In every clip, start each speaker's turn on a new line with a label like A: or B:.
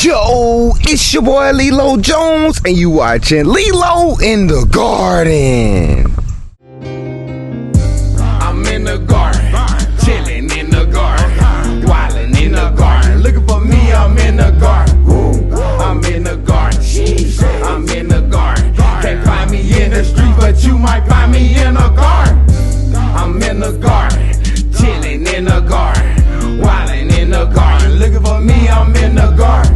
A: Yo, it's your boy Lelo Jones, and you watching Lelo in the Garden.
B: I'm in the garden, chilling in the garden, wilding in the garden. Looking for me, I'm in the garden. I'm in the garden, I'm in the garden. Can't find me in the street, but you might find me in the garden. I'm in the garden, chilling in the garden, wilding in the garden. Looking for me, I'm in the garden.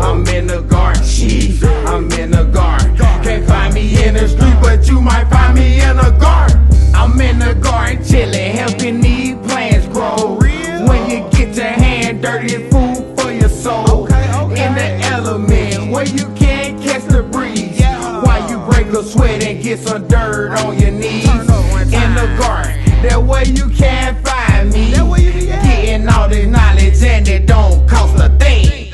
B: I'm in the garden, I'm in the garden. Can't find me in the street, but you might find me in the garden. I'm in the garden, chilling, helping these plants grow. When you get your hand dirty, it's food for your soul. In the element, where you can't catch the breeze, while you break a sweat and get some dirt on your knees. In the garden, that way you can't find me. Getting all this knowledge and it don't cost a thing.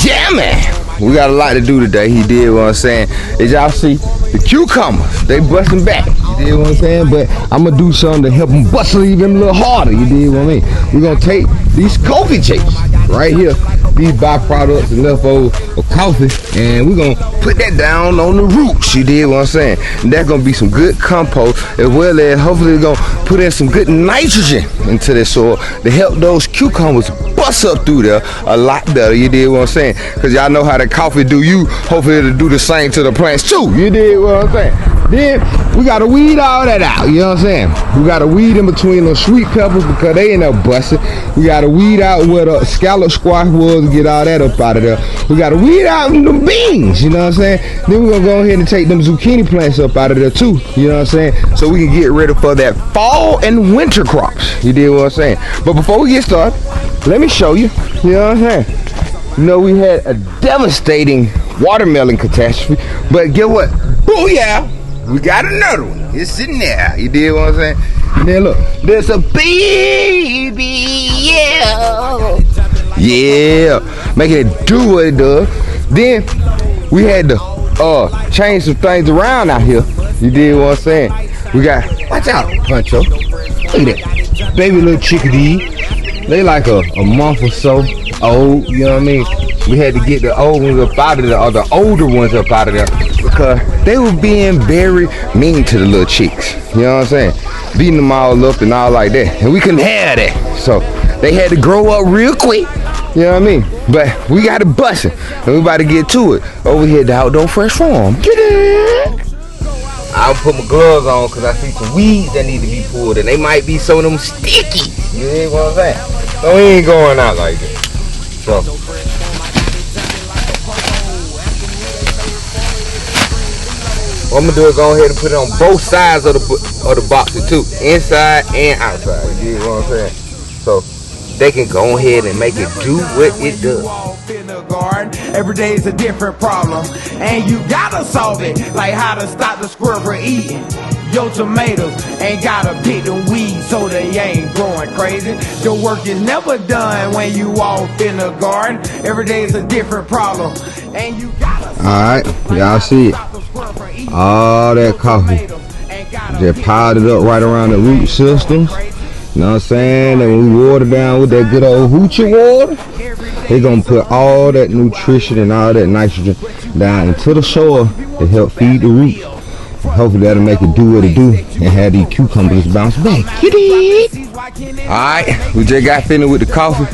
A: Yeah, man, we got a lot to do today. You did what I'm saying. As y'all see, the cucumbers, they busting back. You did what I'm saying? But I'm gonna do something to help them bust even a little harder. You did what I mean? We're gonna take these coffee chips right here, these byproducts and leftovers of coffee, and we're gonna put that down on the roots. You did what I'm saying? And that's gonna be some good compost, as well as hopefully we're gonna put in some good nitrogen into the soil to help those cucumbers bust up through there a lot better. You did what I'm saying? Because y'all know how the coffee do you. Hopefully it'll do the same to the plants too. You did what I'm saying? Then we gotta weed all that out. You know what I'm saying? We gotta weed in between those sweet peppers because they end up busting. We gotta weed out where the scallop squash was to get all that up out of there. We gotta weed out them beans. You know what I'm saying? Then we're gonna go ahead and take them zucchini plants up out of there too. You know what I'm saying? So we can get ready for that fall and winter crops. You did what I'm saying? But before we get started, let me show you. You know what I'm saying? You know, we had a devastating watermelon catastrophe, but get what? Booyah! We got another one. It's sitting there. You did what I'm saying? And then look, there's a baby, yeah. Yeah, making it do what it does. Then we had to change some things around out here. You did what I'm saying? We got, watch out, Puncho. Look at that, baby little chickadee. They like a month or so old, you know what I mean? We had to get the old ones up out of there, or the older ones up out of there, because they were being very mean to the little chicks. You know what I'm saying? Beating them all up and all like that. And we couldn't have that. So they had to grow up real quick. You know what I mean? But we got to bust it. And we about to get to it. Over here at the Outdoor Fresh Farm. Get it! I'll put my gloves on because I see some weeds that need to be pulled, and they might be some of them sticky. You hear what I'm saying? So we ain't going out like that. So what I'm gonna do is go ahead and put it on both sides of the boxes too, inside and outside. You hear what I'm saying? So they can go ahead and make it do what it does.
B: Every day is a different problem, and you gotta solve it. Like how to stop the squirrel from eating your tomatoes. Ain't gotta pick them weeds so they ain't growing crazy. Your work is never done when you off in the garden. Every day is a different problem, and you gotta.
A: All right, y'all see it. All that coffee just piled it up right around the root systems. You know what I'm saying? And when we water down with that good old hoochie water, they're gonna put all that nutrition and all that nitrogen down into the soil to help feed the roots. And hopefully that'll make it do what it do and have these cucumbers bounce back. You did. Alright, we just got finished with the coffee.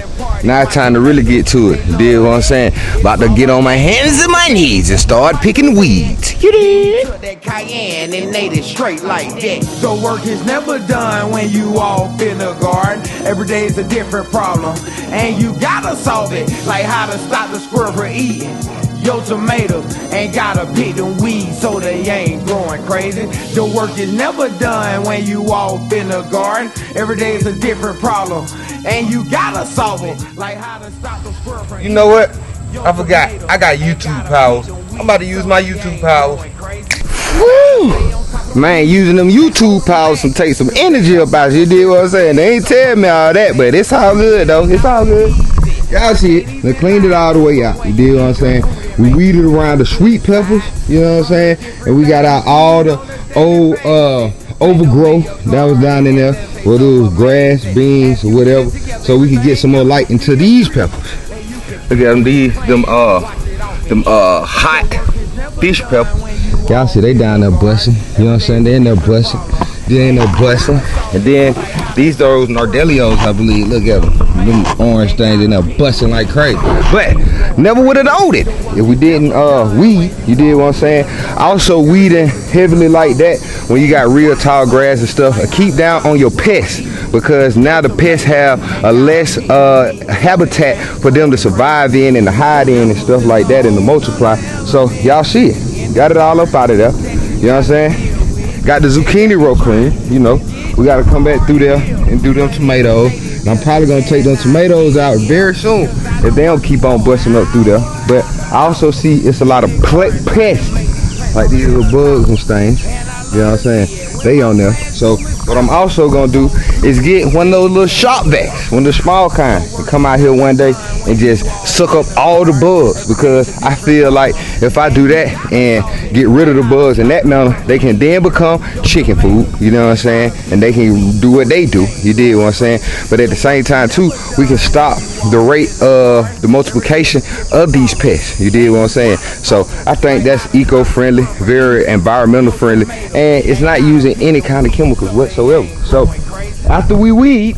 A: Now it's time to really get to it. You did what I'm saying? About to get on my hands and my knees and start picking weeds. You did.
B: That cayenne and native straight like that. The work is never done when you off in the garden. Every day is a different problem, and you gotta solve it. Like how to stop the squirrel from eating your tomatoes. Ain't gotta pick them weeds so they ain't growing crazy. The work is never done when you off in the garden. Every day is a different problem, and you gotta solve it. Like how to stop the squirrel from.
A: You know what? I forgot. I got YouTube powers. I'm about to use my YouTube powers. Woo! Man, using them YouTube powers to take some energy up out. You did what I'm saying? They ain't tell me all that, but it's all good though. It's all good. Y'all see it. They cleaned it all the way out. You did what I'm saying? We weeded around the sweet peppers. You know what I'm saying? And we got out all the old overgrowth that was down in there. whether it was grass, beans, or whatever, so we could get some more light into these peppers. Look at them, hot fish peppers. Y'all see they down there busting. You know what I'm saying? They in there busting. They in there busting. And then these those Nardelios, I believe. Look at them. Them orange things in there busting like crazy. But never would have known it if we didn't weed. You did what I'm saying? Also weeding heavily like that when you got real tall grass and stuff. Keep down on your pests, because now the pests have a less habitat for them to survive in and to hide in and stuff like that and to multiply. So y'all see it. Got it all up out of there. You know what I'm saying? Got the zucchini row clean, you know. We gotta come back through there and do them tomatoes. And I'm probably gonna take them tomatoes out very soon if they don't keep on busting up through there. But I also see it's a lot of pests, like these little bugs and things. You know what I'm saying? They on there. So what I'm also gonna do is get one of those little shop vacs, one of the small kind, and come out here one day and just suck up all the bugs, because I feel like if I do that and get rid of the bugs in that manner, they can then become chicken food, you know what I'm saying? And they can do what they do, you dig what I'm saying? But at the same time too, we can stop the rate of the multiplication of these pests, you dig what I'm saying? So I think that's eco-friendly, very environmental friendly, and it's not using any kind of chemicals whatsoever. So after we weed,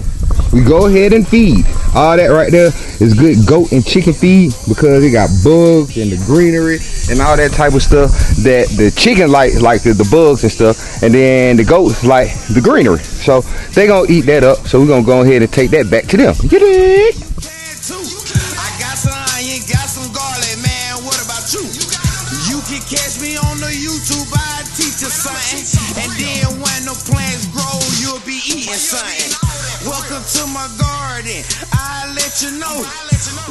A: we go ahead and feed. All that right there is good goat and chicken feed, because it got bugs and the greenery and all that type of stuff that the chicken like the bugs and stuff, and then the goats like the greenery. So they gonna eat that up. So we're gonna go ahead and take that back to them. You dig?
B: I got some onion, got some garlic, man. What about you? You can catch me on the YouTube. I teach you something, and then when the plants grow, you'll be eating something. Welcome to my garden. I'll let you know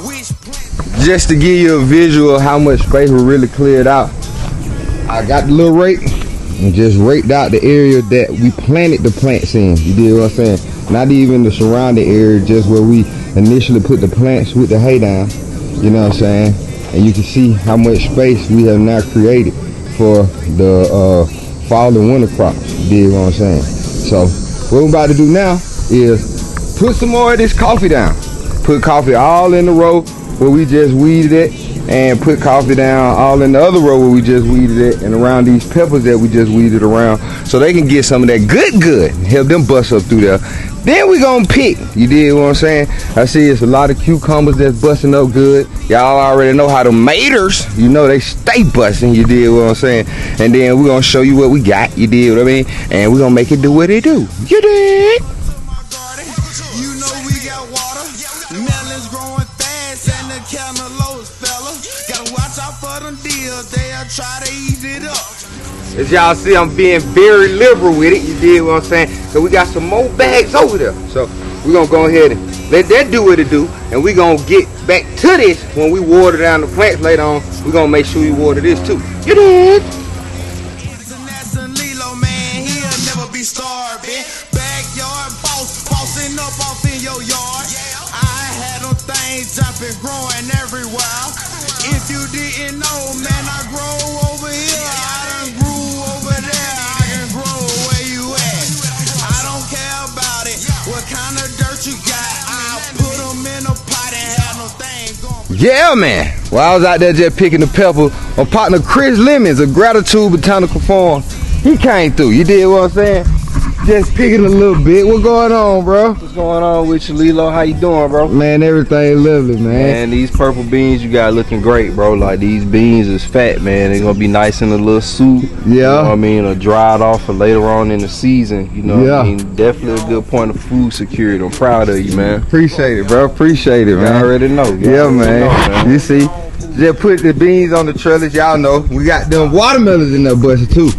B: which plant.
A: Just to give you a visual of how much space we really cleared out, I got the little rake and just raked out the area that we planted the plants in. You did what I'm saying? Not even the surrounding area, just where we initially put the plants with the hay down. You know what I'm saying? And you can see how much space we have now created for the fall and winter crops. You did what I'm saying? So what we're about to do now is put some more of this coffee down. Put coffee all in the row where we just weeded it, and put coffee down all in the other row where we just weeded it, and around these peppers that we just weeded around, so they can get some of that good and help them bust up through there. Then we gonna pick. You did what I'm saying? I see it's a lot of cucumbers that's busting up good. Y'all already know how the maters, you know, they stay busting. You did what I'm saying? And then we're gonna show you what we got. You did what I mean? And we're gonna make it do what it do. You did.
B: You know we got water. Melons growing fast, and the cantaloupes, fella. Gotta watch out for them deals. They'll try to eat it up.
A: As y'all see, I'm being very liberal with it. You did what I'm saying? So we got some more bags over there. So we're gonna go ahead and let that do what it do, and we're gonna get back to this when we water down the plants later on. We're gonna make sure we water this too. You did.
B: That's a Lelo, man. He'll never be starving. Backyard bossing up off in your yard. I had them things jumping, growing everywhere. If you didn't know, man, I grow over here. I done grew over there. I can grow where you at. I don't care about it. What kind of dirt you got? I put them in a pot and have no thing going.
A: Yeah, man. While I was out there just picking the pepper, my partner Chris Lemons of Gratitude Botanical Farm, he came through. You did what I'm saying? Just picking a little bit. What going on, bro?
C: What's going on with you, Lelo? How you doing, bro?
A: Man, everything lovely, man.
C: Man, these purple beans you got looking great, bro. Like, these beans is fat, man. They're gonna be nice in a little soup.
A: Yeah.
C: You know what I mean? Or dried off for later on in the season. You know what I
A: Yeah.
C: mean? Definitely a good point of food security. I'm proud of you, man.
A: Appreciate it, bro. Appreciate it,
C: You
A: man.
C: already know.
A: Yeah, man. You see, just put the beans on the trellis. Y'all know we got them watermelons in there, busted too.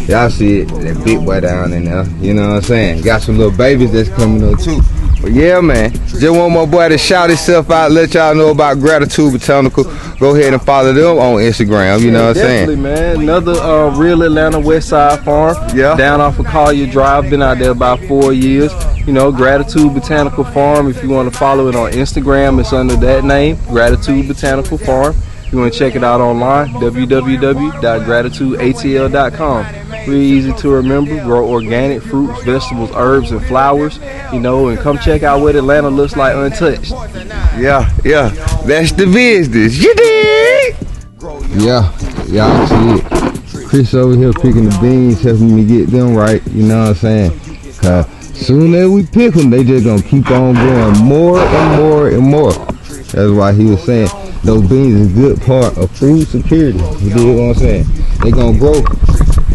A: Y'all see it, that big boy down in there. You know what I'm saying? Got some little babies that's coming up too. But yeah, man, just want my boy to shout himself out, let y'all know about Gratitude Botanical. Go ahead and follow them on Instagram. You know what I'm
C: Definitely,
A: saying?
C: man. Another real Atlanta West Side farm.
A: Yeah.
C: Down off of Collier Drive. Been out there about 4 years. You know, Gratitude Botanical Farm. If you want to follow it on Instagram, it's under that name, Gratitude Botanical Farm. If you want to check it out online, www.gratitudeatl.com. Real easy to remember. Grow organic fruits, vegetables, herbs, and flowers. You know, and come check out what Atlanta looks like untouched.
A: Yeah, that's the business. You dig? Yeah, y'all see it. Chris over here picking the beans, helping me get them right. You know what I'm saying? Cause soon as we pick them, they just gonna keep on growing more and more and more. That's why he was saying those beans is a good part of food security. You dig what I'm saying? They gonna grow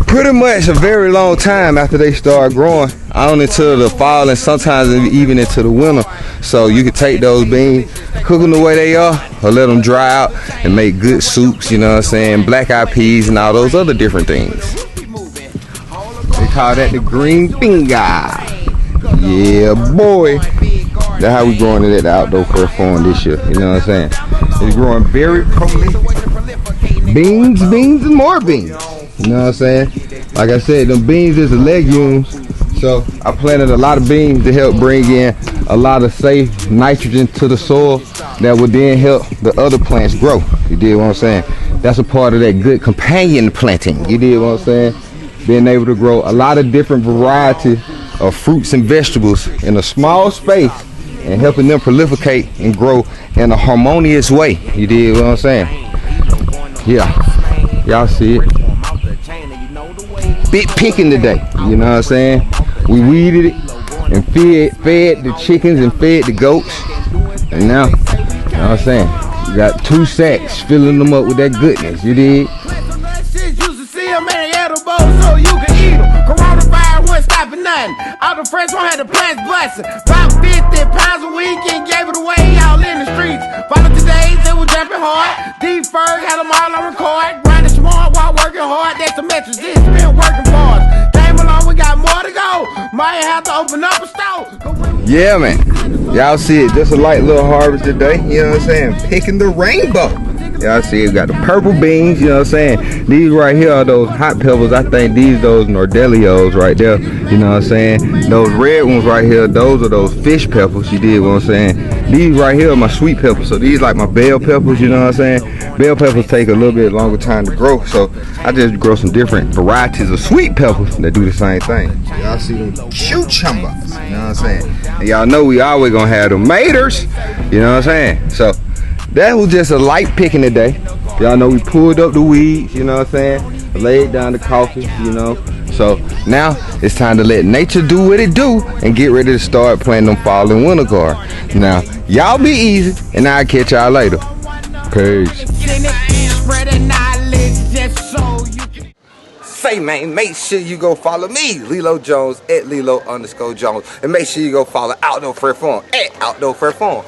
A: pretty much a very long time after they start growing, on into the fall and sometimes even into the winter. So you can take those beans, cook them the way they are, or let them dry out and make good soups, you know what I'm saying, black eyed peas and all those other different things. They call that the green finger. Yeah, boy. That's how we growing it at the Outdoor Fair Farm this year, you know what I'm saying. It's growing very prolific. Beans, and more beans. You know what I'm saying? Like I said, them beans is the legumes. So I planted a lot of beans to help bring in a lot of safe nitrogen to the soil that would then help the other plants grow. You dig what I'm saying? That's a part of that good companion planting. You dig what I'm saying? Being able to grow a lot of different varieties of fruits and vegetables in a small space and helping them proliferate and grow in a harmonious way. You dig what I'm saying? Yeah, y'all see it. Big picking today, you know what I'm saying? We weeded it and fed the chickens and fed the goats. And now, you know what I'm saying? We got 2 sacks filling them up with that goodness, you dig?
B: So you can eat them. Coronavirus wasn't stopping nothing. All the friends won't have the plants busting. About 50 pounds a week and gave it away all in the streets. Follow today's, they were jumping hard. Deep Ferg had them all on record. Grinding smart while working hard. That's the metrics. This been working for us. Came along, we got more to go. Might have to open up a store.
A: Yeah, man. Y'all see it. Just a light little harvest today. You know what I'm saying? Picking the rainbow. Y'all see it, got the purple beans, you know what I'm saying? These right here are those hot peppers. I think these those Nordelios right there, you know what I'm saying? Those red ones right here, those are those fish peppers, you did what I'm saying? These right here are my sweet peppers, so these like my bell peppers, you know what I'm saying? Bell peppers take a little bit longer time to grow, so I just grow some different varieties of sweet peppers that do the same thing. Y'all see them cucumbers, you know what I'm saying? And y'all know we always gonna have them maters, you know what I'm saying? So that was just a light picking today. Y'all know we pulled up the weeds, you know what I'm saying? Laid down the coffee, you know. So now it's time to let nature do what it do and get ready to start planting them fall and winter garden. Now, y'all be easy and I'll catch y'all later. Peace. Say, man, make sure you go follow me, Lelo Jones, at Lelo_Jones. And make sure you go follow Outdoor Fair Farm, at Outdoor Fair Farm.